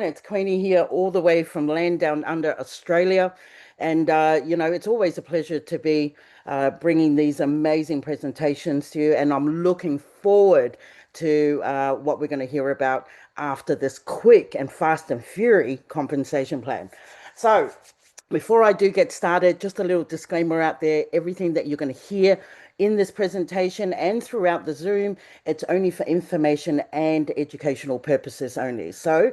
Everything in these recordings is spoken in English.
It's Queenie here, all the way from land down under Australia. And, it's always a pleasure to be bringing these amazing presentations to you. And I'm looking forward to what we're going to hear about after this quick and fast and fury compensation plan. So, before I do get started, just a little disclaimer out there. Everything that you're going to hear in this presentation and throughout the Zoom, it's only for information and educational purposes only. So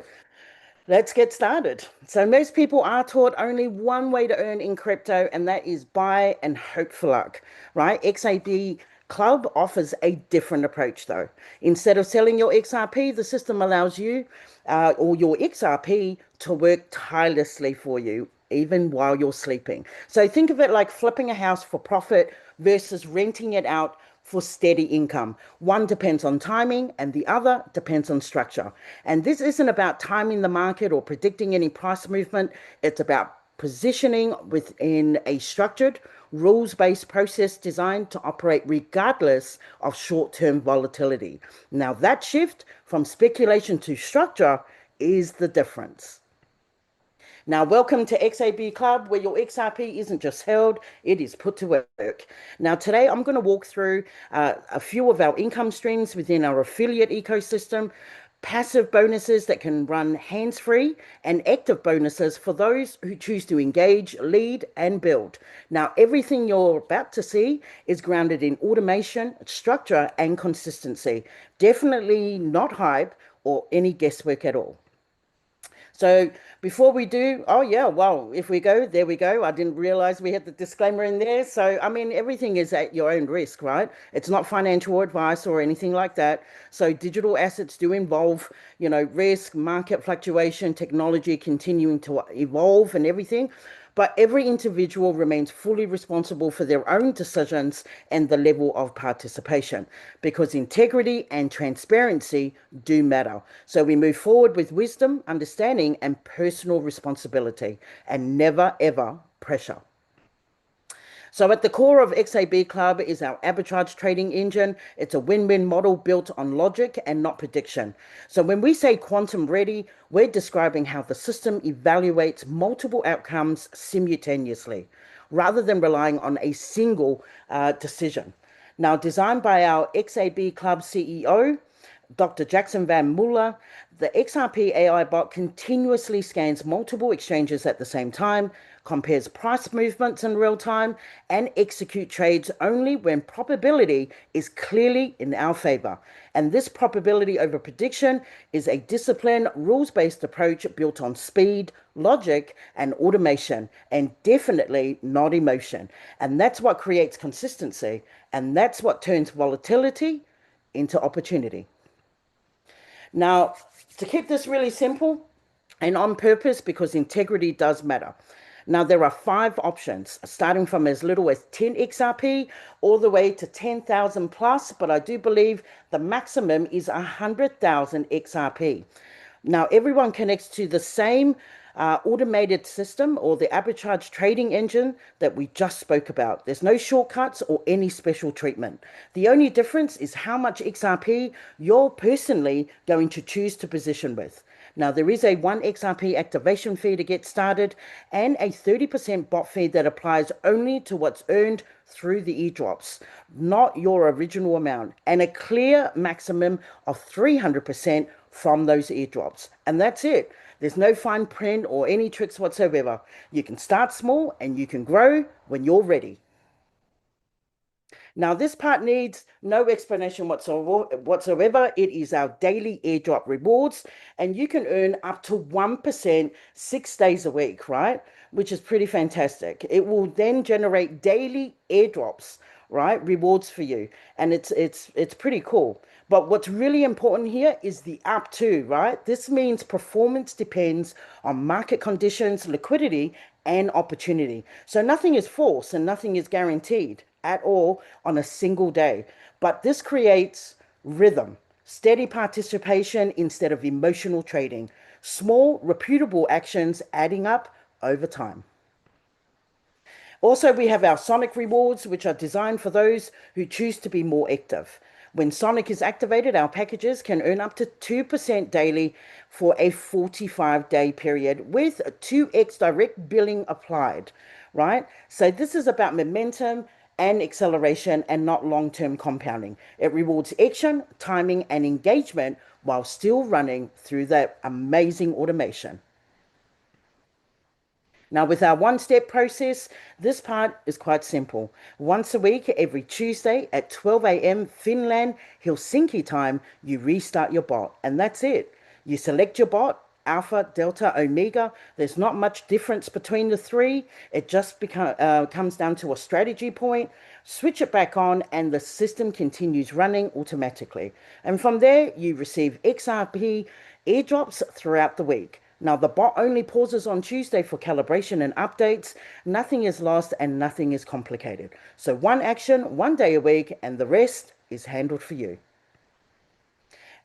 let's get started. So most people are taught only one way to earn in crypto, and that is buy and hope for luck, right? XAB Club offers a different approach though. Instead of selling your XRP, the system allows you or your XRP to work tirelessly for you even while you're sleeping. So think of it like flipping a house for profit versus renting it out for steady income. One depends on timing and the other depends on structure. And this isn't about timing the market or predicting any price movement. It's about positioning within a structured, rules-based process designed to operate regardless of short-term volatility. Now, that shift from speculation to structure is the difference. Now, welcome to XAB Club, where your XRP isn't just held, it is put to work. Now, today I'm going to walk through a few of our income streams within our affiliate ecosystem, passive bonuses that can run hands-free, and active bonuses for those who choose to engage, lead, and build. Now, everything you're about to see is grounded in automation, structure, and consistency. Definitely not hype or any guesswork at all. So before we do, oh yeah, well, if we go, there we go. I didn't realize we had the disclaimer in there. So, I mean, everything is at your own risk, right? It's not financial advice or anything like that. So digital assets do involve, risk, market fluctuation, technology continuing to evolve and everything. But every individual remains fully responsible for their own decisions and the level of participation because integrity and transparency do matter. So we move forward with wisdom, understanding, and personal responsibility, and never ever pressure. So at the core of XAB Club is our arbitrage trading engine. It's a win-win model built on logic and not prediction. So when we say quantum ready, we're describing how the system evaluates multiple outcomes simultaneously, rather than relying on a single decision. Now, designed by our XAB Club CEO, Dr. Jackson Van Muller, the XRP AI bot continuously scans multiple exchanges at the same time, compares price movements in real time, and execute trades only when probability is clearly in our favor. And this probability over prediction is a disciplined, rules-based approach built on speed, logic, and automation, and definitely not emotion. And that's what creates consistency, and that's what turns volatility into opportunity. Now, to keep this really simple and on purpose, because integrity does matter. Now, there are 5 options, starting from as little as 10 XRP all the way to 10,000 plus, but I do believe the maximum is 100,000 XRP. Now, everyone connects to the same automated system or the arbitrage trading engine that we just spoke about. There's no shortcuts or any special treatment. The only difference is how much XRP you're personally going to choose to position with. Now, there is a 1 XRP activation fee to get started and a 30% bot fee that applies only to what's earned through the airdrops, not your original amount, and a clear maximum of 300% from those airdrops. And that's it. There's no fine print or any tricks whatsoever. You can start small and you can grow when you're ready. Now, this part needs no explanation whatsoever. It is our daily airdrop rewards, and you can earn up to 1% 6 days a week, right? Which is pretty fantastic. It will then generate daily airdrops, right? Rewards for you. And it's pretty cool. But what's really important here is the up to, right? This means performance depends on market conditions, liquidity, and opportunity. So nothing is forced and nothing is guaranteed at all on a single day. But this creates rhythm, steady participation instead of emotional trading, small, reputable actions adding up over time. Also, we have our Sonic rewards, which are designed for those who choose to be more active. When Sonic is activated, our packages can earn up to 2% daily for a 45-day period with 2x direct billing applied, right? So this is about momentum and acceleration and not long-term compounding. It rewards action, timing, and engagement while still running through that amazing automation. Now, with our one step process, this part is quite simple. Once a week, every Tuesday at 12 a.m. Finland, Helsinki time, you restart your bot, and that's it. You select your bot, Alpha, Delta, Omega. There's not much difference between the three. It just comes down to a strategy point. Switch it back on, and the system continues running automatically. And from there, you receive XRP airdrops throughout the week. Now, the bot only pauses on Tuesday for calibration and updates. Nothing is lost and nothing is complicated. So, one action, one day a week, and the rest is handled for you.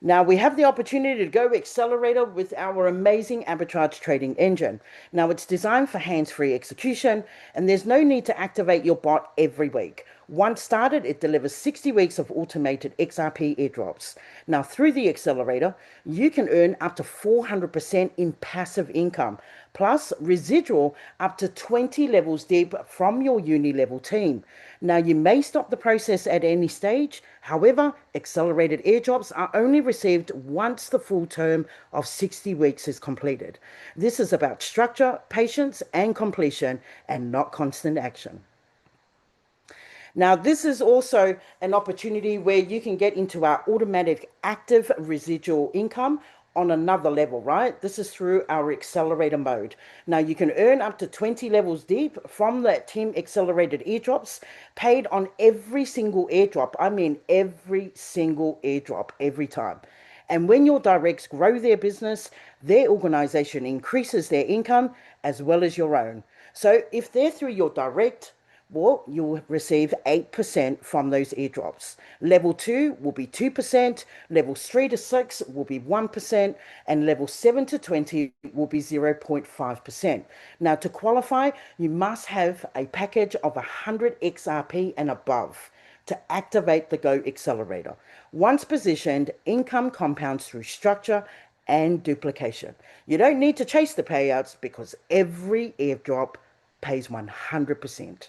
Now we have the opportunity to go accelerator with our amazing arbitrage trading engine. Now it's designed for hands-free execution and there's no need to activate your bot every week. Once started, it delivers 60 weeks of automated XRP airdrops. Now through the accelerator, you can earn up to 400% in passive income, plus residual up to 20 levels deep from your uni level team. Now you may stop the process at any stage. However, accelerated airdrops are only received once the full term of 60 weeks is completed. This is about structure, patience, and completion, and not constant action. Now, this is also an opportunity where you can get into our automatic active residual income on another level, right? This is through our accelerator mode. Now, you can earn up to 20 levels deep from that team accelerated airdrops paid on every single airdrop. I mean, every single airdrop, every time. And when your directs grow their business, their organization increases their income as well as your own. So if they're through your direct, well, you'll receive 8% from those airdrops. Level 2 will be 2%, levels 3 to 6 will be 1%, and level 7 to 20 will be 0.5%. Now, to qualify, you must have a package of 100 XRP and above to activate the Go Accelerator. Once positioned, income compounds through structure and duplication. You don't need to chase the payouts because every airdrop pays 100%.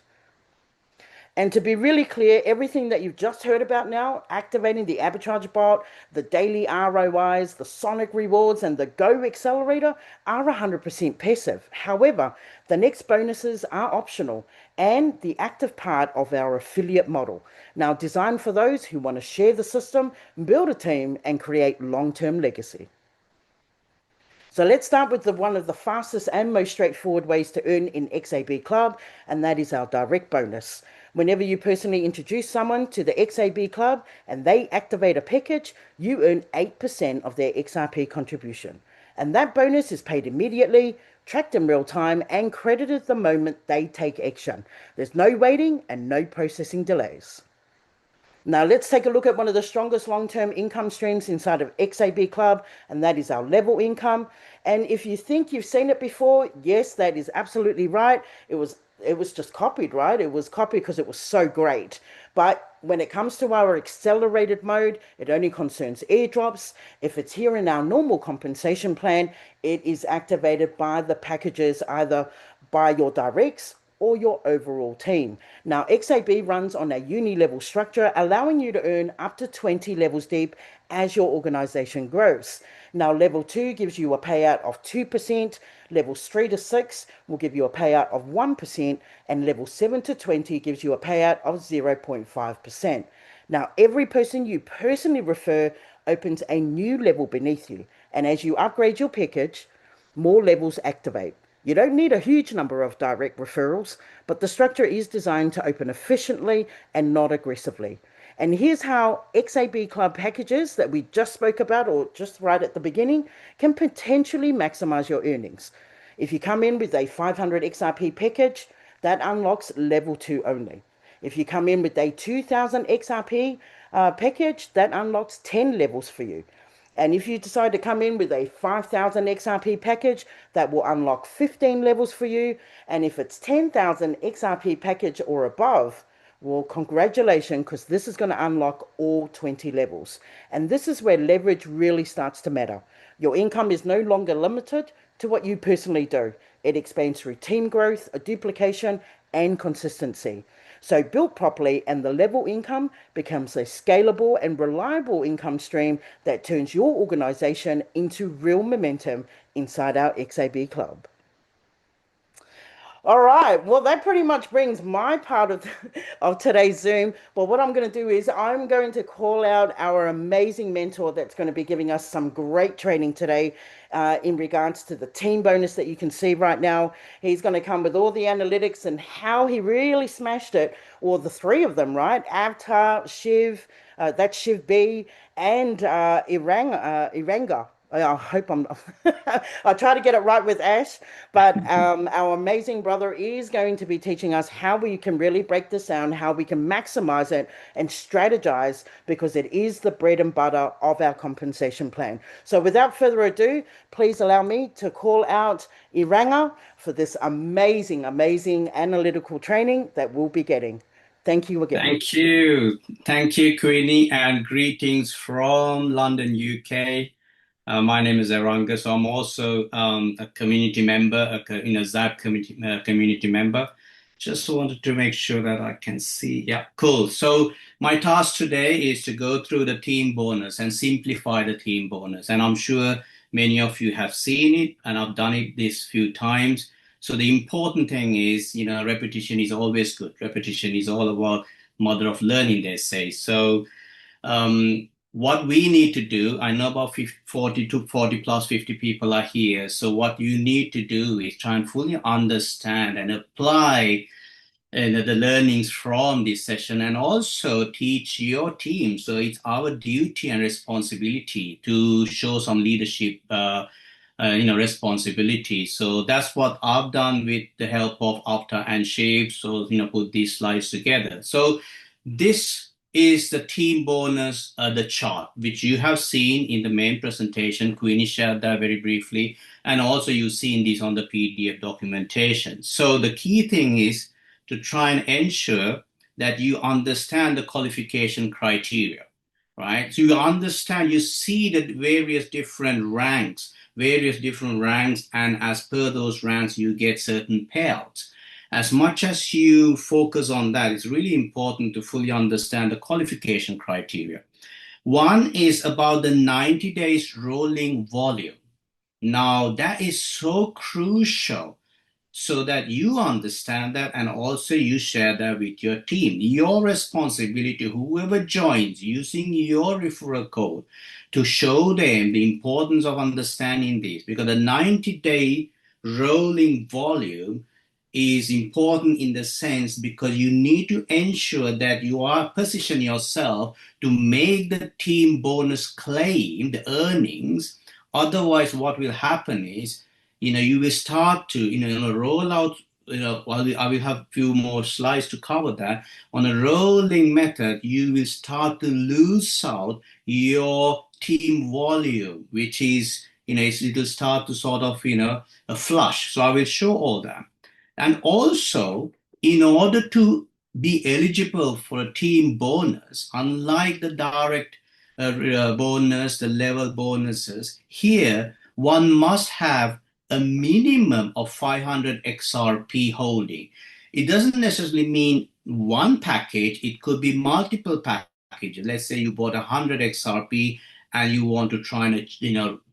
And to be really clear, everything that you've just heard about now, activating the arbitrage bot, the daily ROIs, the Sonic rewards, and the Go Accelerator are 100% passive. However, the next bonuses are optional and the active part of our affiliate model. Now, designed for those who want to share the system, build a team, and create long-term legacy. So let's start with one of the fastest and most straightforward ways to earn in XAB Club, and that is our direct bonus. Whenever you personally introduce someone to the XAB Club and they activate a package, you earn 8% of their XRP contribution. And that bonus is paid immediately, tracked in real time, and credited the moment they take action. There's no waiting and no processing delays. Now let's take a look at one of the strongest long-term income streams inside of XAB Club, and that is our level income. And if you think you've seen it before, yes, that is absolutely right. It was just copied, right? It was copied because it was so great. But when it comes to our accelerated mode, it only concerns airdrops. If it's here in our normal compensation plan, it is activated by the packages, either by your directs or your overall team. Now, XAB runs on a uni-level structure, allowing you to earn up to 20 levels deep as your organization grows. Now, level 2 gives you a payout of 2%, levels 3 to 6 will give you a payout of 1%, and level 7 to 20 gives you a payout of 0.5%. Now, every person you personally refer opens a new level beneath you, and as you upgrade your package, more levels activate. You don't need a huge number of direct referrals, but the structure is designed to open efficiently and not aggressively. And here's how XAB Club packages that we just spoke about, or just right at the beginning, can potentially maximize your earnings. If you come in with a 500 XRP package, that unlocks level 2 only. If you come in with a 2000 XRP package, that unlocks 10 levels for you. And if you decide to come in with a 5,000 XRP package, that will unlock 15 levels for you. And if it's 10,000 XRP package or above, Well, congratulations, because this is going to unlock all 20 levels. And this is where leverage really starts to matter. Your income is no longer limited to what you personally do, it expands through team growth, a duplication, and consistency. So, built properly, and the level income becomes a scalable and reliable income stream that turns your organization into real momentum inside our XAB club. All right. Well, that pretty much brings my part of of today's Zoom. But what I'm going to do is I'm going to call out our amazing mentor that's going to be giving us some great training today in regards to the team bonus that you can see right now. He's going to come with all the analytics and how he really smashed it, or the three of them, right? Avatar, Shiv, that's Shiv B, and Eranga. I hope I'm. I try to get it right with Ash, but our amazing brother is going to be teaching us how we can really break this down, how we can maximize it and strategize, because it is the bread and butter of our compensation plan. So, without further ado, please allow me to call out Eranga for this amazing, amazing analytical training that we'll be getting. Thank you again. Thank you. Thank you, Queenie, and greetings from London, UK. My name is Eranga, so I'm also a community member, XAB community member. Just wanted to make sure that I can see. Yeah, cool. So my task today is to go through the team bonus and simplify the team bonus. And I'm sure many of you have seen it, and I've done it this few times. So the important thing is, repetition is always good. Repetition is all about mother of learning, they say. So what we need to do, I know about 40 to 40 plus 50 people are here. So what you need to do is try and fully understand and apply the learnings from this session, and also teach your team. So it's our duty and responsibility to show some leadership responsibility. So that's what I've done with the help of After and Shape. So, put these slides together. So this is the team bonus, the chart, which you have seen in the main presentation. Queenie shared that very briefly. And also you've seen this on the PDF documentation. So the key thing is to try and ensure that you understand the qualification criteria, right? So you understand, you see the various different ranks, and as per those ranks, you get certain payouts. As much as you focus on that, it's really important to fully understand the qualification criteria. One is about the 90 days rolling volume. Now, that is so crucial, so that you understand that and also you share that with your team. Your responsibility, whoever joins, using your referral code to show them the importance of understanding this, because the 90-day rolling volume is important in the sense because you need to ensure that you are positioning yourself to make the team bonus claim, the earnings. Otherwise, what will happen is, you will start to, roll out, I will have a few more slides to cover that. On a rolling method, you will start to lose out your team volume, which is, it will start to sort of, a flush. So I will show all that. And also, in order to be eligible for a team bonus, unlike the direct bonus, the level bonuses, here one must have a minimum of 500 XRP holding. It doesn't necessarily mean one package, it could be multiple packages. Let's say you bought 100 XRP and you want to try and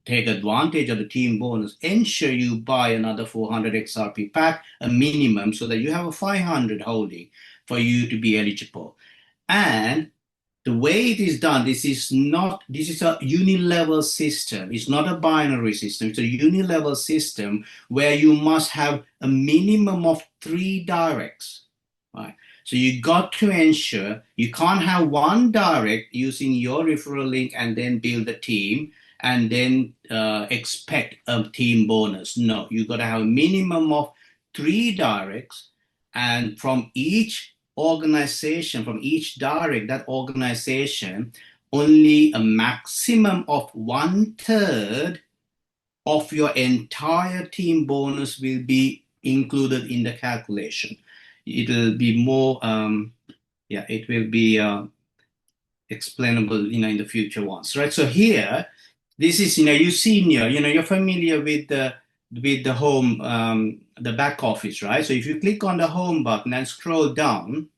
take advantage of the team bonus. Ensure you buy another 400 XRP pack, a minimum, so that you have a 500 holding for you to be eligible. And the way it is done, this is a unilevel system. It's not a binary system. It's a unilevel system where you must have a minimum of 3 directs, right? So you got to ensure you can't have one direct using your referral link and then build a team and then expect a team bonus. No, you got to have a minimum of 3 directs, and from each organization, from each direct, that organization, only a maximum of 1/3 of your entire team bonus will be included in the calculation. It will be more Yeah, it will be explainable, in the future ones, right? So here, this is, you see in your, you're familiar with the home, the back office, right? So if you click on the home button and scroll down,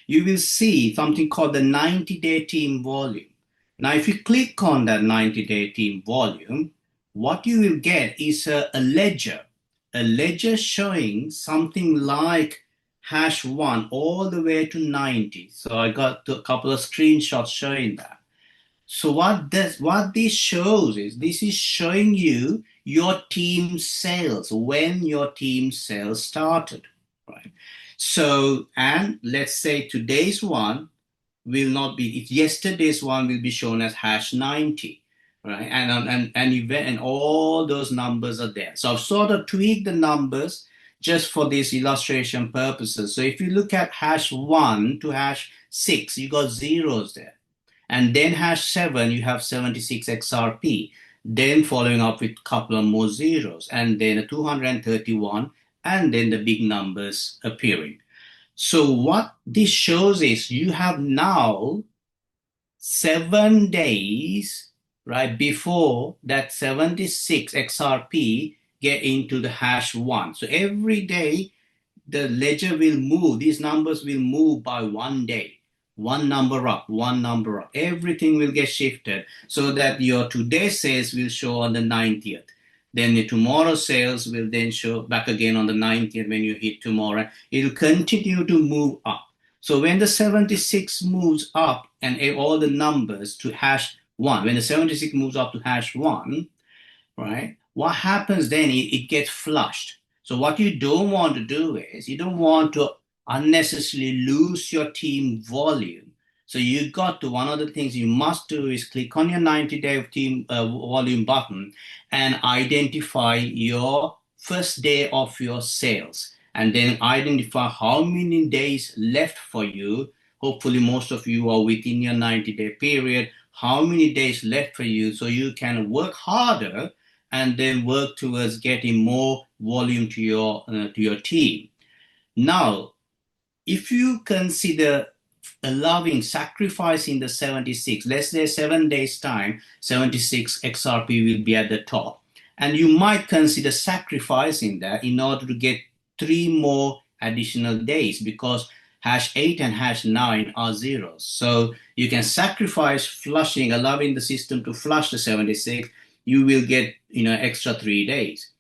you will see something called the 90-day team volume. Now, if you click on that 90-day team volume, what you will get is a ledger showing something like #1 all the way to 90. So I got a couple of screenshots showing that. So what this shows is this is showing you your team sales, when your team sales started, right? So, and let's say today's one will not be, yesterday's one will be shown as #90, right? And all those numbers are there. So I've sort of tweaked the numbers just for this illustration purposes. So if you look at #1 to #6, you got zeros there. And then #7, you have 76 XRP. Then following up with a couple of more zeros, and then a 231, and then the big numbers appearing. So what this shows is you have now 7 days, right, before that 76 XRP get into the #1. So every day the ledger will move, these numbers will move by 1 day. One number up, one number up. Everything will get shifted so that your today's sales will show on the 90th. Then the tomorrow sales will then show back again on the 90th when you hit tomorrow. It will continue to move up. So when the 76 moves up and all the numbers to #1, when the 76 moves up to #1, right? What happens then, it gets flushed. So what you don't want to do is you don't want to unnecessarily lose your team volume. So you got to, one of the things you must do is click on your 90-day team volume button and identify your first day of your sales, and then identify how many days left for you. Hopefully most of you are within your 90-day period. How many days left for you so you can work harder and then work towards getting more volume to your team. Now, if you consider allowing sacrificing the 76, let's say 7 days time, 76 XRP will be at the top, and you might consider sacrificing that in order to get 3 more additional days, because #8 and #9 are zeros. So you can sacrifice flushing, allowing the system to flush the 76. You will get extra 3 days.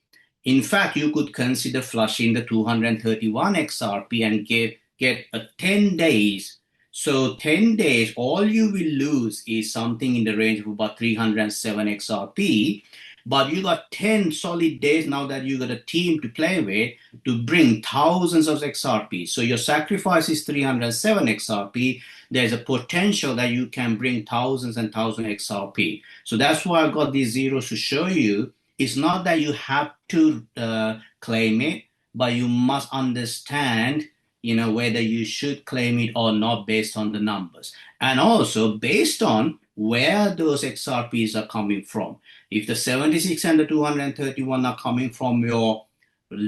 In fact, you could consider flushing the 231 XRP and get a 10 days. So 10 days, all you will lose is something in the range of about 307 XRP. But you got 10 solid days now that you got a team to play with to bring thousands of XRP. So your sacrifice is 307 XRP. There's a potential that you can bring thousands and thousands XRP. So that's why I got these zeros to show you. It's not that you have to claim it, but you must understand, whether you should claim it or not based on the numbers. And also based on where those XRPs are coming from. If the 76 and the 231 are coming from your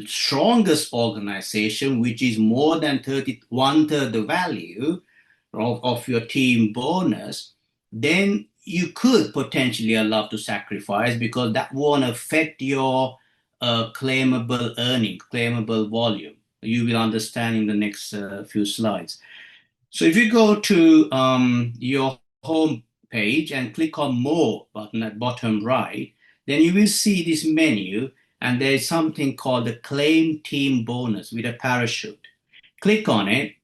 strongest organization, which is more than 1/3 the value of your team bonus, then you could potentially allow to sacrifice, because that won't affect your claimable earning, claimable volume. You will understand in the next few slides. So if you go to your home page and click on More button at bottom right, then you will see this menu, and there is something called the Claim Team Bonus with a parachute. Click on it,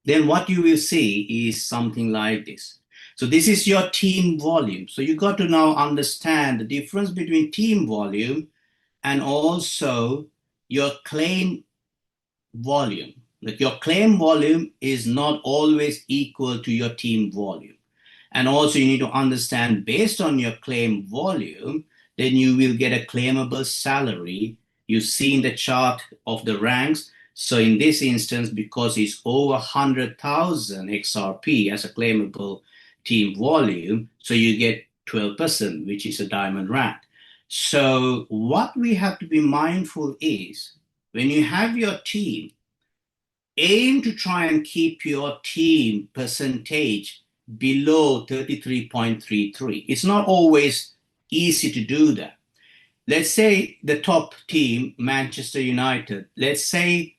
then what you will see is something like this. So this is your team volume. So you got to now understand the difference between team volume and also your claim volume. Like, your claim volume is not always equal to your team volume. And also you need to understand, based on your claim volume, then you will get a claimable salary. You see in the chart of the ranks. So in this instance, because it's over 100,000 XRP as a claimable team volume, so you get 12%, which is a diamond rank. So what we have to be mindful is, when you have your team, aim to try and keep your team percentage below 33.33. It's not always easy to do that. Let's say the top team, Manchester United, let's say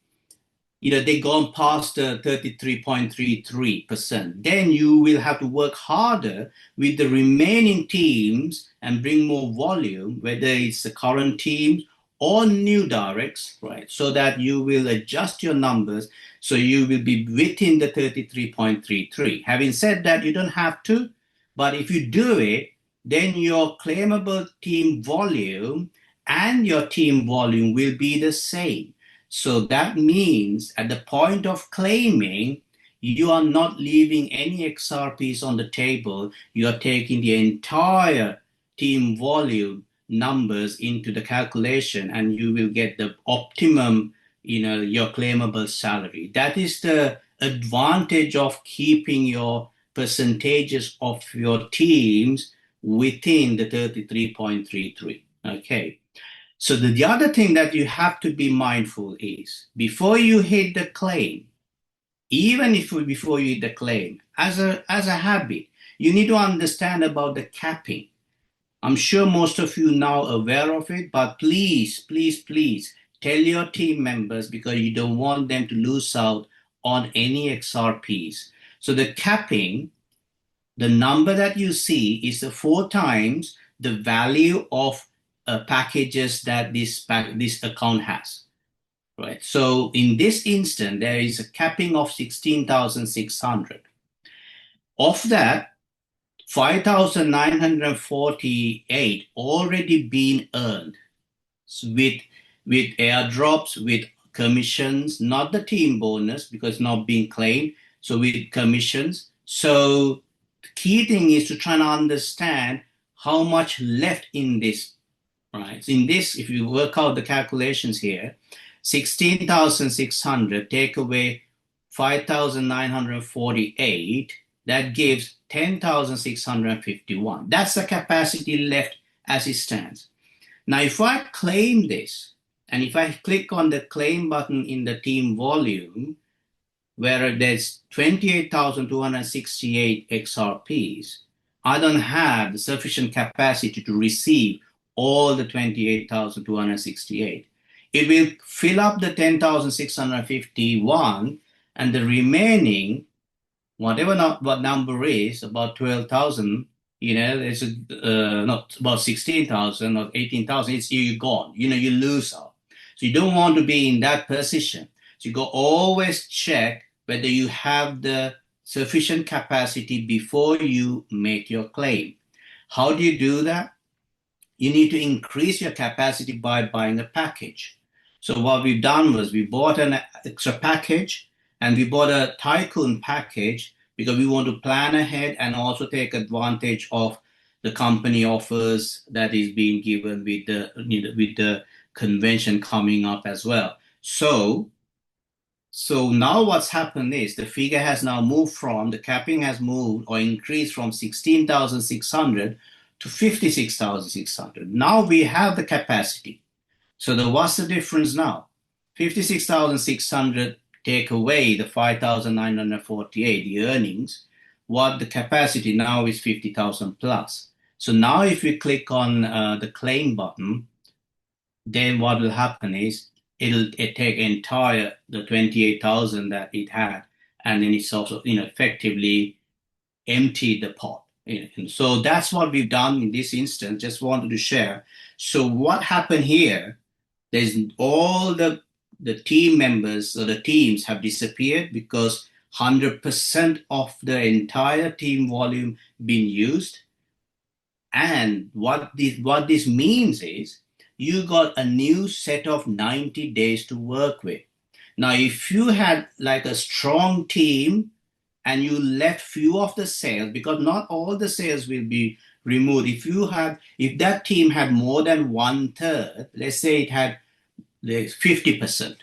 they've gone past the 33.33%. Then you will have to work harder with the remaining teams and bring more volume, whether it's the current teams or new directs, right? So that you will adjust your numbers so you will be within the 33.33. Having said that, you don't have to, but if you do it, then your claimable team volume and your team volume will be the same. So that means at the point of claiming, you are not leaving any XRPs on the table. You are taking the entire team volume numbers into the calculation, and you will get the optimum, your claimable salary. That is the advantage of keeping your percentages of your teams within the 33.33. Okay. So the other thing that you have to be mindful is before you hit the claim, even if before you hit the claim, as a habit, you need to understand about the capping. I'm sure most of you now are aware of it, but please, please, please tell your team members because you don't want them to lose out on any XRPs. So the capping, the number that you see is the 4 times the value of packages that this account has, right? So in this instant, there is a capping of 16,600. Of that, 5,948 already been earned with airdrops, with commissions, not the team bonus because not being claimed. So with commissions. So the key thing is to try and understand how much left in this, right? In this, if you work out the calculations here, 16,600 take away 5,948, that gives 10,651. That's the capacity left as it stands. Now, if I claim this, and if I click on the claim button in the team volume, where there's 28,268 XRPs, I don't have the sufficient capacity to receive all the 28,268. It will fill up the 10,651, and the remaining, whatever what number is, about 12,000, it's not about 16,000 or 18,000, it's you gone. You lose out. So you don't want to be in that position. So you go always check whether you have the sufficient capacity before you make your claim. How do you do that? You need to increase your capacity by buying a package. So what we've done was we bought an extra package, and we bought a Tycoon package because we want to plan ahead and also take advantage of the company offers that is being given with the convention coming up as well. So now what's happened is the figure has now moved from, the capping has moved or increased from 16,600 to 56,600. Now we have the capacity. So what's the difference now? 56,600 take away the 5,948, the earnings. What the capacity now is 50,000 plus. So now if we click on the claim button, then what will happen is it'll take entire the 28,000 that it had, and then it's also effectively empty the pot. And so that's what we've done in this instance. Just wanted to share. So what happened here? There's all the team members or the teams have disappeared because 100% of the entire team volume been used. And what this means is you got a new set of 90 days to work with. Now, if you had like a strong team and you left few of the sales, because not all the sales will be removed. If that team had more than 1/3, let's say it had 50%.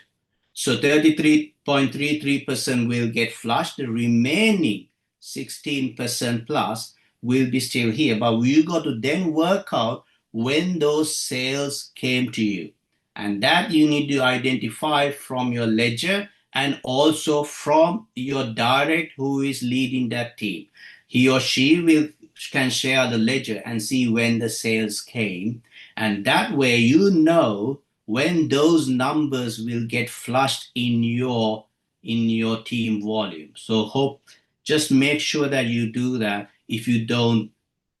So 33.33% will get flushed. The remaining 16% plus will be still here. But you got to then work out when those sales came to you. And that you need to identify from your ledger and also from your direct who is leading that team. He or she can share the ledger and see when the sales came, and that way you know when those numbers will get flushed in your team volume. So just make sure that you do that if you don't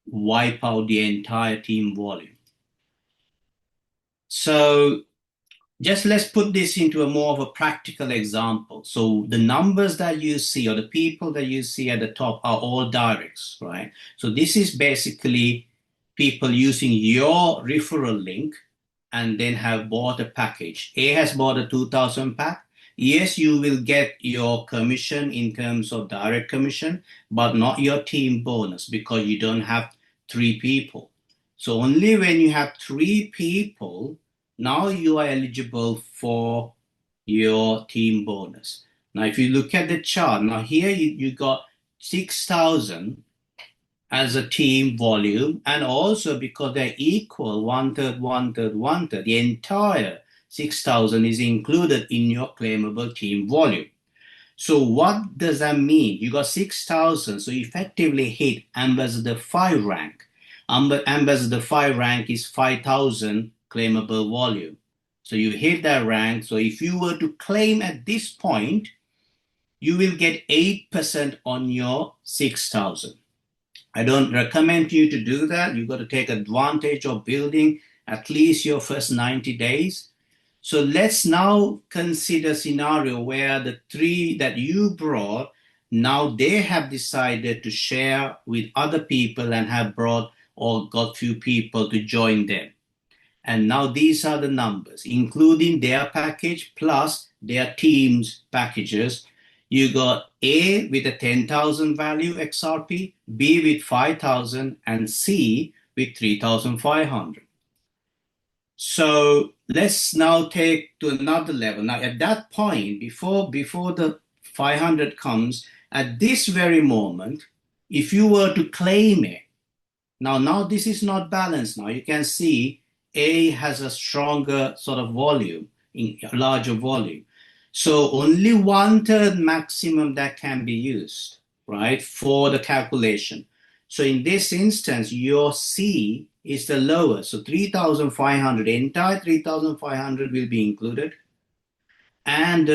wipe out the entire team volume. So just let's put this into a more of a practical example. So the numbers that you see or the people that you see at the top are all directs, right? So this is basically people using your referral link and then have bought a package. A has bought a 2000 pack. Yes, you will get your commission in terms of direct commission, but not your team bonus because you don't have 3 people. So only when you have 3 people, now you are eligible for your team bonus. Now, if you look at the chart, now here you got 6,000 as a team volume, and also because they're equal, one third, one third, one third, the entire 6,000 is included in your claimable team volume. So what does that mean? You got 6,000, so you effectively hit Ambassador 5 rank. Ambassador 5 rank is 5,000 claimable volume. So you hit that rank. So if you were to claim at this point, you will get 8% on your 6,000. I don't recommend you to do that. You've got to take advantage of building at least your first 90 days. So let's now consider a scenario where the 3 that you brought, now they have decided to share with other people and have brought or got few people to join them. And now these are the numbers, including their package plus their team's packages. You got A with a 10,000 value XRP, B with 5,000, and C with 3,500. So let's now take to another level. Now at that point, before the 500 comes, at this very moment, if you were to claim it, now this is not balanced. Now you can see A has a stronger sort of volume, in a larger volume. So only 1/3 maximum that can be used, right, for the calculation. So in this instance, your C is the lowest. So 3,500, entire 3,500 will be included. And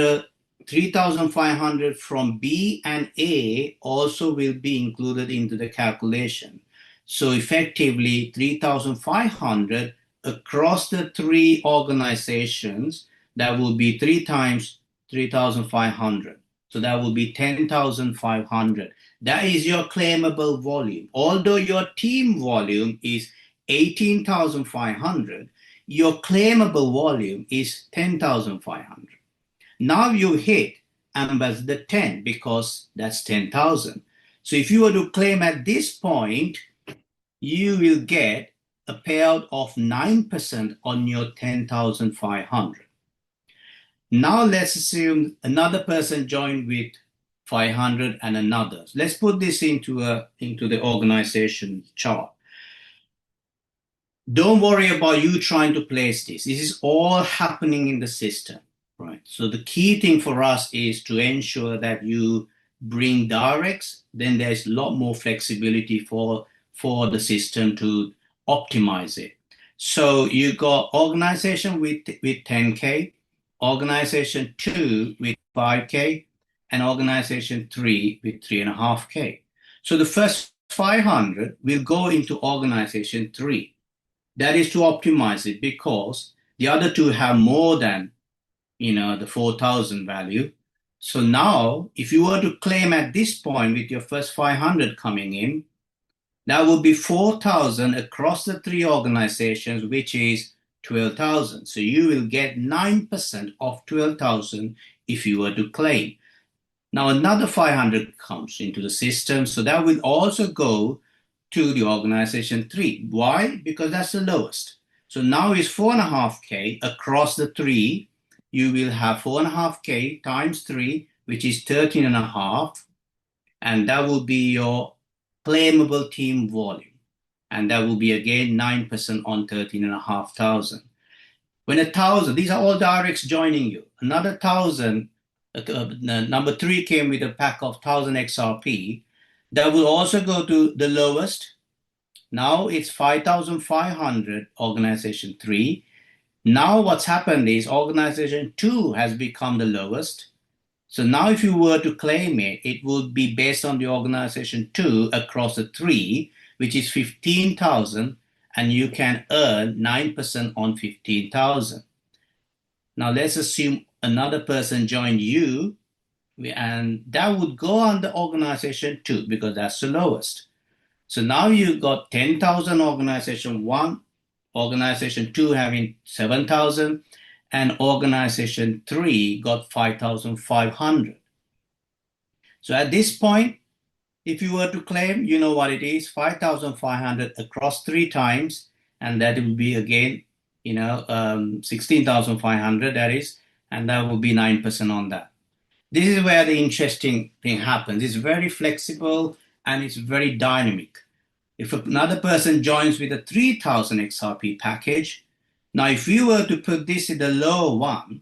3,500 from B and A also will be included into the calculation. So effectively 3,500 across the 3 organizations, that will be 3 times 3,500. So that will be 10,500. That is your claimable volume. Although your team volume is 18,500, your claimable volume is 10,500. Now you hit Ambassador 10 because that's 10,000. So if you were to claim at this point, you will get a payout of 9% on your 10,500. Now let's assume another person joined with 500 and another. Let's put this into the organization chart. Don't worry about you trying to place this. This is all happening in the system, right? So the key thing for us is to ensure that you bring directs, then there's a lot more flexibility for the system to optimize it. So you got organization with 10K, organization 2 with 5K, and organization 3 with 3.5K. So the first 500 will go into organization 3. That is to optimize it because the other 2 have more than, the 4,000 value. So now, if you were to claim at this point with your first 500 coming in, that would be 4,000 across the 3 organizations, which is 12,000. So you will get 9% of 12,000 if you were to claim. Now another 500 comes into the system, so that will also go to the organization 3. Why? Because that's the lowest. So now is 4.5K across the 3. You will have 4.5K times 3, which is 13.5, and that will be your claimable team volume. And that will be again 9% on 13,500. When 1,000, these are all directs joining you. Another 1,000 Number 3 came with a pack of 1000 XRP. That will also go to the lowest. Now it's 5,500 organization 3. Now what's happened is organization 2 has become the lowest. So now if you were to claim it, it would be based on the organization 2 across the 3, which is 15,000, and you can earn 9% on 15,000. Now let's assume another person joined you, and that would go on the organization 2 because that's the lowest. So now you got 10,000 organization 1, organization 2 having 7,000, and organization 3 got 5,500. So at this point, if you were to claim, you know what it is, 5,500 across 3 times, and that will be again, 16,500, that is, and that will be 9% on that. This is where the interesting thing happens. It's very flexible and it's very dynamic. If another person joins with a 3,000 XRP package, now if you were to put this in the lower one,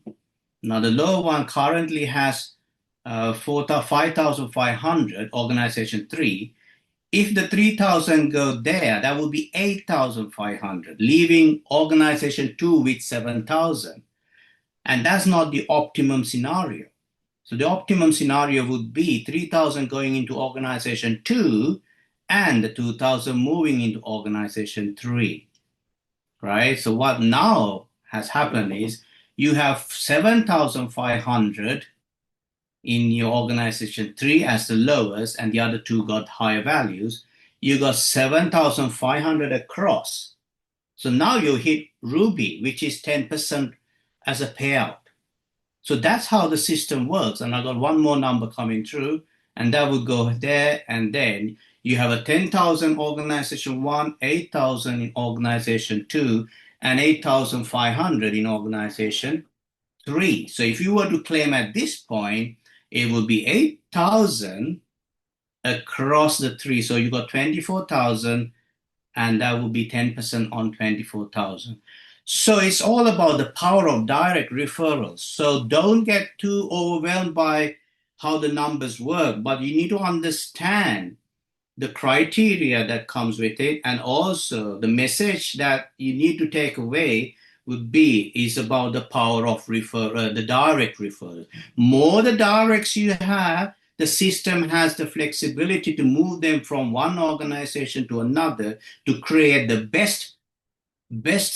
now the lower one currently has 5,500, organization 3. If the 3,000 go there, that would be 8,500, leaving organization 2 with 7,000. And that's not the optimum scenario. So the optimum scenario would be 3,000 going into organization 2 and the 2,000 moving into organization 3, right? So what now has happened is you have 7,500 in your organization 3 as the lowest, and the other 2 got higher values. You got 7,500 across. So now you hit Ruby, which is 10% as a payout. So that's how the system works. And I got one more number coming through, and that would go there, and then you have a 10,000 organization 1, 8,000 in organization 2, and 8,500 in organization 3. So if you were to claim at this point, it would be 8,000 across the 3. So you got 24,000, and that would be 10% on 24,000. So it's all about the power of direct referrals. So don't get too overwhelmed by how the numbers work, but you need to understand the criteria that comes with it, and also the message that you need to take away is about the power of the direct referrals. More the directs you have, the system has the flexibility to move them from one organization to another to create the best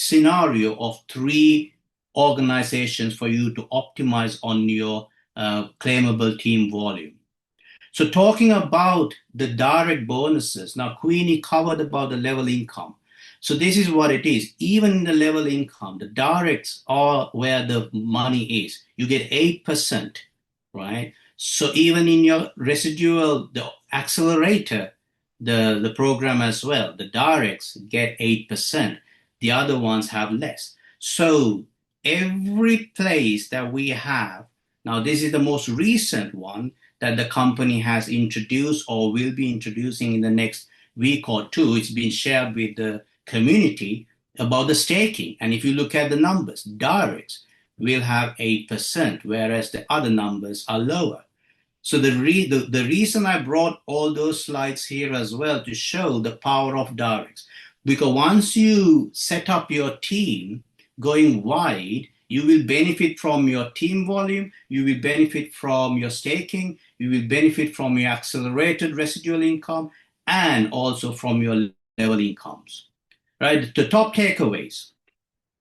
scenario of 3 organizations for you to optimize on your claimable team volume. So talking about the direct bonuses, now Queenie covered about the level income. So this is what it is. Even in the level income, the directs are where the money is. You get 8%, right? So even in your residual, the accelerator, the program as well, the directs get 8%. The other ones have less. So every place that we have, now this is the most recent one that the company has introduced or will be introducing in the next week or 2. It's been shared with the community about the staking. And if you look at the numbers, directs will have 8%, whereas the other numbers are lower. So the reason I brought all those slides here as well to show the power of directs, because once you set up your team going wide, you will benefit from your team volume, you will benefit from your staking, you will benefit from your accelerated residual income, and also from your level incomes. Right? The top takeaways.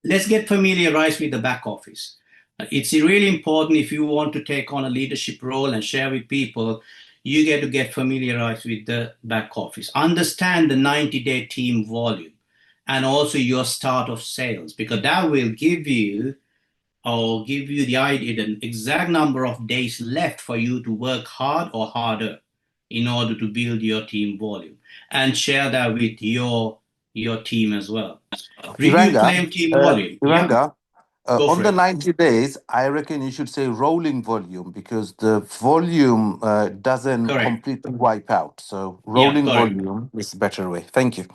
Let's get familiarized with the back office. It's really important if you want to take on a leadership role and share with people, you get familiarized with the back office. Understand the 90-day team volume and also your start of sales, because that will give you the idea, the exact number of days left for you to work hard or harder in order to build your team volume, and share that with your team as well. Review claim team volume. Eranga, Go on for the it. 90 days, I reckon you should say rolling volume, because the volume doesn't Correct. completely wipe out. So rolling correct. volume is a better way. Thank you.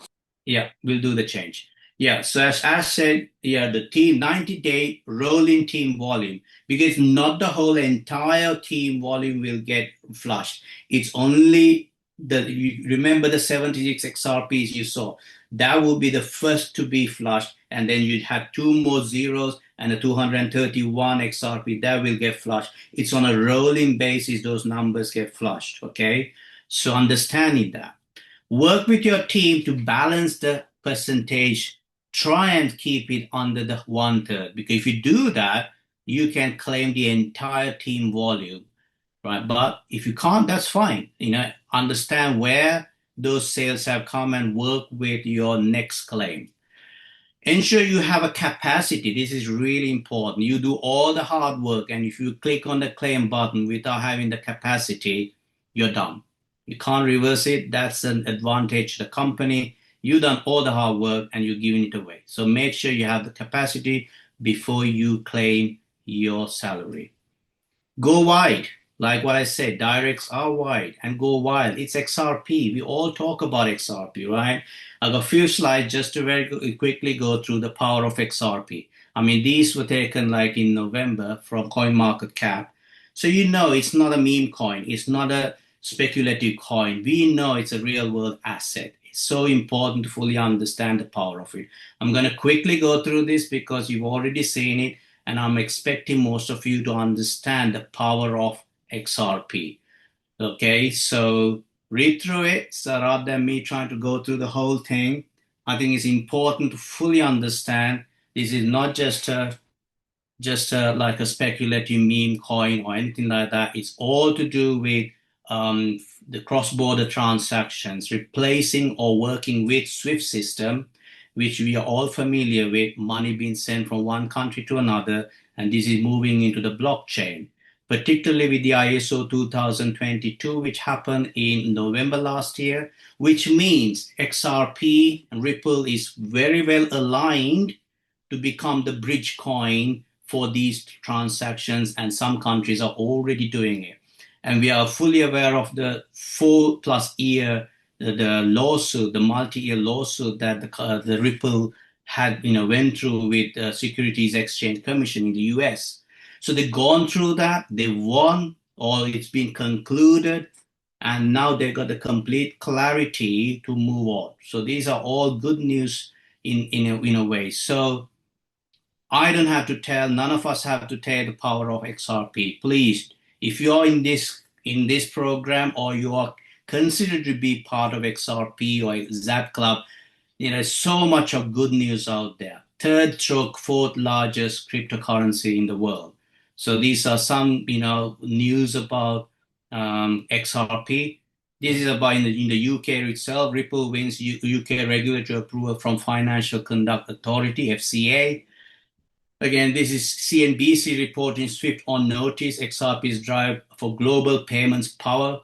Yeah, we'll do the change. Yeah, so as I said, yeah, the team 90-day rolling team volume, because not the whole entire team volume will get flushed. It's only you remember the 76 XRPs you saw. That will be the first to be flushed, and then you'd have two more zeros and a 231 XRP that will get flushed. It's on a rolling basis, those numbers get flushed. Okay, so understanding that. Work with your team to balance the percentage. Try and keep it under the 1/3, because if you do that, you can claim the entire team volume, right? But if you can't, that's fine. Understand where those sales have come and work with your next claim. Ensure you have a capacity. This is really important. You do all the hard work, and if you click on the claim button without having the capacity, you're done. You can't reverse it. That's an advantage to the company. You've done all the hard work and you're giving it away. So make sure you have the capacity before you claim your salary. Go wide. Like what I said, directs are wide and go wide. It's XRP. We all talk about XRP, right? I got a few slides just to very quickly go through the power of XRP. I mean, these were taken like in November from CoinMarketCap. So it's not a meme coin. It's not a speculative coin. We know it's a real world asset. It's so important to fully understand the power of it. I'm going to quickly go through this because you've already seen it, and I'm expecting most of you to understand the power of XRP. Okay, so read through it. So rather than me trying to go through the whole thing, I think it's important to fully understand this is not just like a speculative meme coin or anything like that. It's all to do with the cross-border transactions, replacing or working with SWIFT system, which we are all familiar with, money being sent from one country to another, and this is moving into the blockchain, particularly with the ISO 2022, which happened in November last year, which means XRP and Ripple is very well aligned to become the bridge coin for these transactions, and some countries are already doing it. And we are fully aware of the 4+ year the lawsuit, the multi-year lawsuit that the Ripple had went through with the Securities Exchange Commission in the US. So they've gone through that, they won, or it's been concluded, and now they got the complete clarity to move on. So these are all good news in a way. So I don't have to tell, none of us have to tell the power of XRP. Please, if you're in this program, or you are considered to be part of XRP or XAB Club, so much of good news out there. Third stroke, fourth largest cryptocurrency in the world. So these are some, news about XRP. This is about in the UK itself. Ripple wins UK regulatory approval from Financial Conduct Authority, FCA. Again, this is CNBC reporting SWIFT on notice, XRP's drive for global payments power,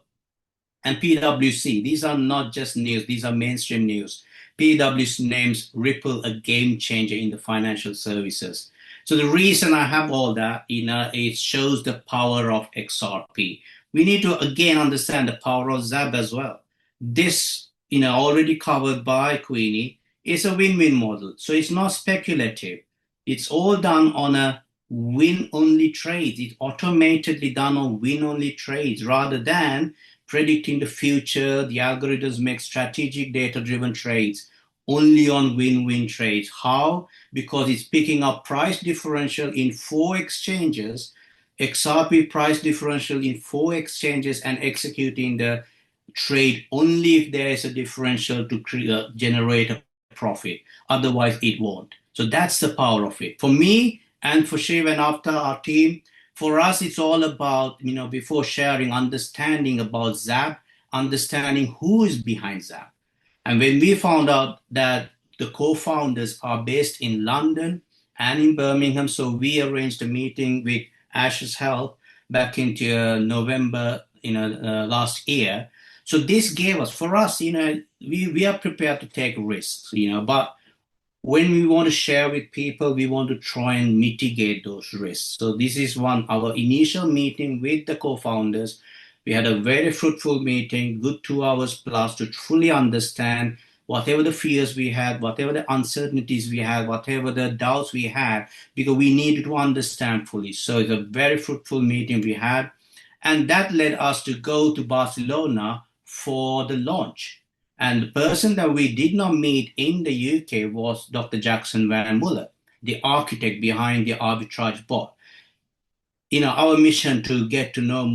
and PwC. These are not just news, these are mainstream news. PwC names Ripple a game changer in the financial services. So the reason I have all that, it shows the power of XRP. We need to again understand the power of XAB as well. This, already covered by Quinne, is a win-win model. So it's not speculative. It's all done on a win-only trades. It's automatically done on win-only trades rather than predicting the future. The algorithms make strategic data-driven trades only on win-win trades. How? Because it's picking up price differential in 4 exchanges, XRP price differential in 4 exchanges, and executing the trade only if there is a differential to generate a profit. Otherwise, it won't. So that's the power of it. For me and for Shiv and after our team, for us, it's all about, before sharing, understanding about XAB, understanding who is behind XAB. And when we found out that the co-founders are based in London and in Birmingham, so we arranged a meeting with Ash's help back into November, last year. So this gave us, for us, we are prepared to take risks, but when we want to share with people, we want to try and mitigate those risks. So this is our initial meeting with the co-founders. We had a very fruitful meeting, good 2 hours plus, to fully understand whatever the fears we had, whatever the uncertainties we had, whatever the doubts we had, because we needed to understand fully. So it's a very fruitful meeting we had. And that led us to go to Barcelona for the launch. And the person that we did not meet in the UK was Dr. Jackson Van Muller, the architect behind the arbitrage bot. Our mission to get to know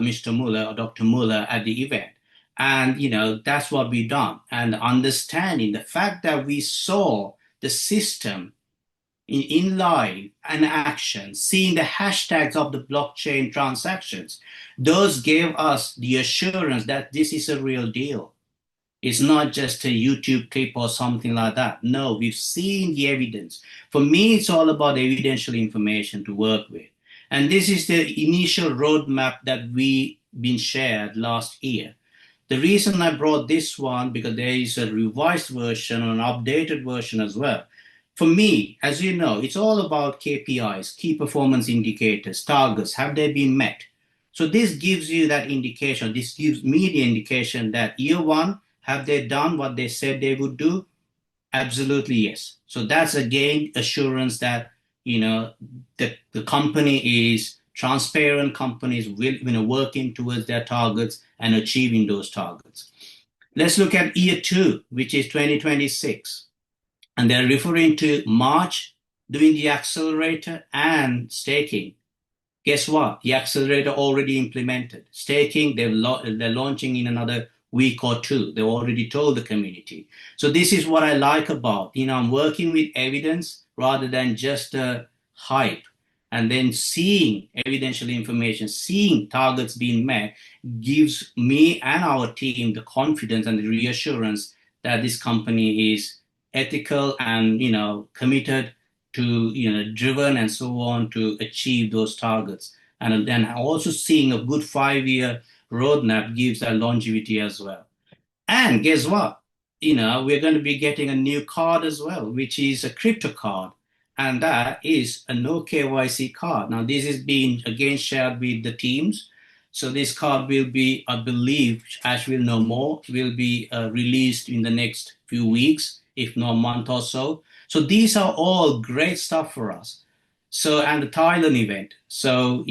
Mr. Muller or Dr. Muller at the event. And, that's what we done. And understanding the fact that we saw the system in live and action, seeing the hashtags of the blockchain transactions, those gave us the assurance that this is a real deal. It's not just a YouTube clip or something like that. No, we've seen the evidence. For me, it's all about evidential information to work with. And this is the initial roadmap that we been shared last year. The reason I brought this one, because there is a revised version or an updated version as well. For me, as you know, it's all about KPIs, key performance indicators, targets. Have they been met? So this gives you that indication. This gives me the indication that year one, have they done what they said they would do? Absolutely yes. So that's again assurance that the company is transparent, companies will working towards their targets and achieving those targets. Let's look at year two, which is 2026. And they're referring to March doing the accelerator and staking. Guess what? The accelerator already implemented. Staking, they're launching in another week or two. They already told the community. So this is what I like about, I'm working with evidence rather than just hype. And then seeing evidential information, seeing targets being met gives me and our team the confidence and the reassurance that this company is ethical and, committed to, driven and so on to achieve those targets. And then also seeing a good 5-year roadmap gives that longevity as well. And guess what? We're going to be getting a new card as well, which is a crypto card. And that is a no KYC card. Now, this is being again shared with the teams. So this card will be, I believe, Ash will know more, will be released in the next few weeks, if not a month or so. So these are all great stuff for us. So, and the Thailand event. So,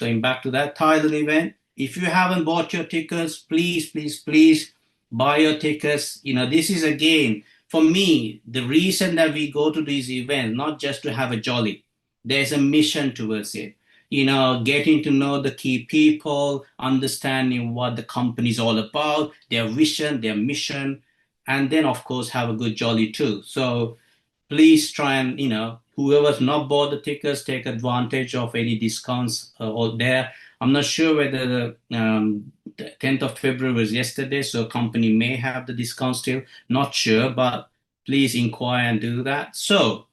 going back to that Thailand event, if you haven't bought your tickets, please, please, please buy your tickets. This is again, for me, the reason that we go to these events, not just to have a jolly, there's a mission towards it. Getting to know the key people, understanding what the company is all about, their vision, their mission, and then, of course, have a good jolly too. So please try and, whoever's not bought the tickets, take advantage of any discounts out there. I'm not sure whether the 10th of February was yesterday, so company may have the discount still. Not sure, but please inquire and do that. So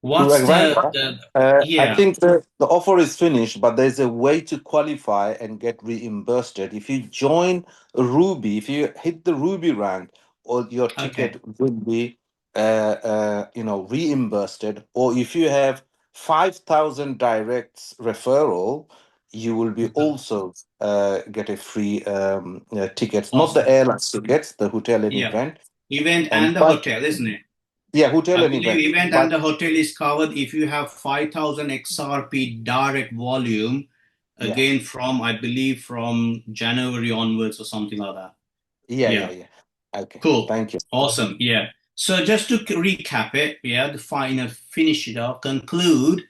what's Eranga, I yeah, think the offer is finished, but there's a way to qualify and get reimbursed. If you join Ruby, if you hit the Ruby rank, or your okay. ticket will be, reimbursed. Or if you have 5,000 directs referral, you will be also get a free tickets, not the Awesome. airline tickets, the hotel and Yeah. event, Event and and the hotel, isn't it? yeah, hotel I and believe event. event and But the hotel is covered if you have 5,000 XRP direct volume, yeah. again from, I believe, from January onwards or something like that. Yeah, yeah, Yeah, yeah. Okay, cool. thank you. Awesome. Yeah. So just to recap it, yeah, the final finish it off, conclude.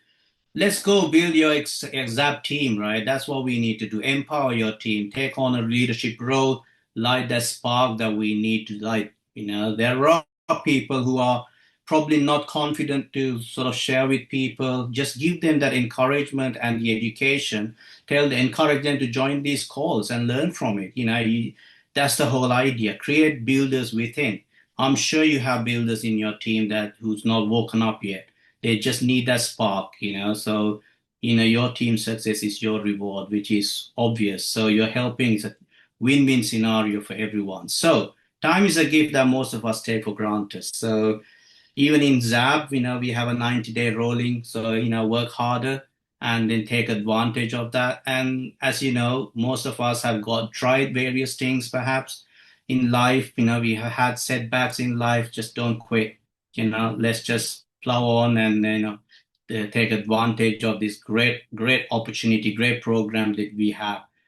Let's go build your XAB team, right? That's what we need to do. Empower your team, take on a leadership role, light that spark that we need to light. There are people who are probably not confident to sort of share with people. Just give them that encouragement and the education. Encourage them to join these calls and learn from it. That's the whole idea. Create builders within. I'm sure you have builders in your team who's not woken up yet. They just need that spark. So, your team success is your reward, which is obvious. So you're helping. It's a win-win scenario for everyone. So time is a gift that most of us take for granted. So even in XAB, we have a 90-day rolling. So, work harder and then take advantage of that. And as you know, most of us have tried various things perhaps, in life, we have had setbacks in life, just don't quit. Let's just plow on and take advantage of this great opportunity, great program that we have.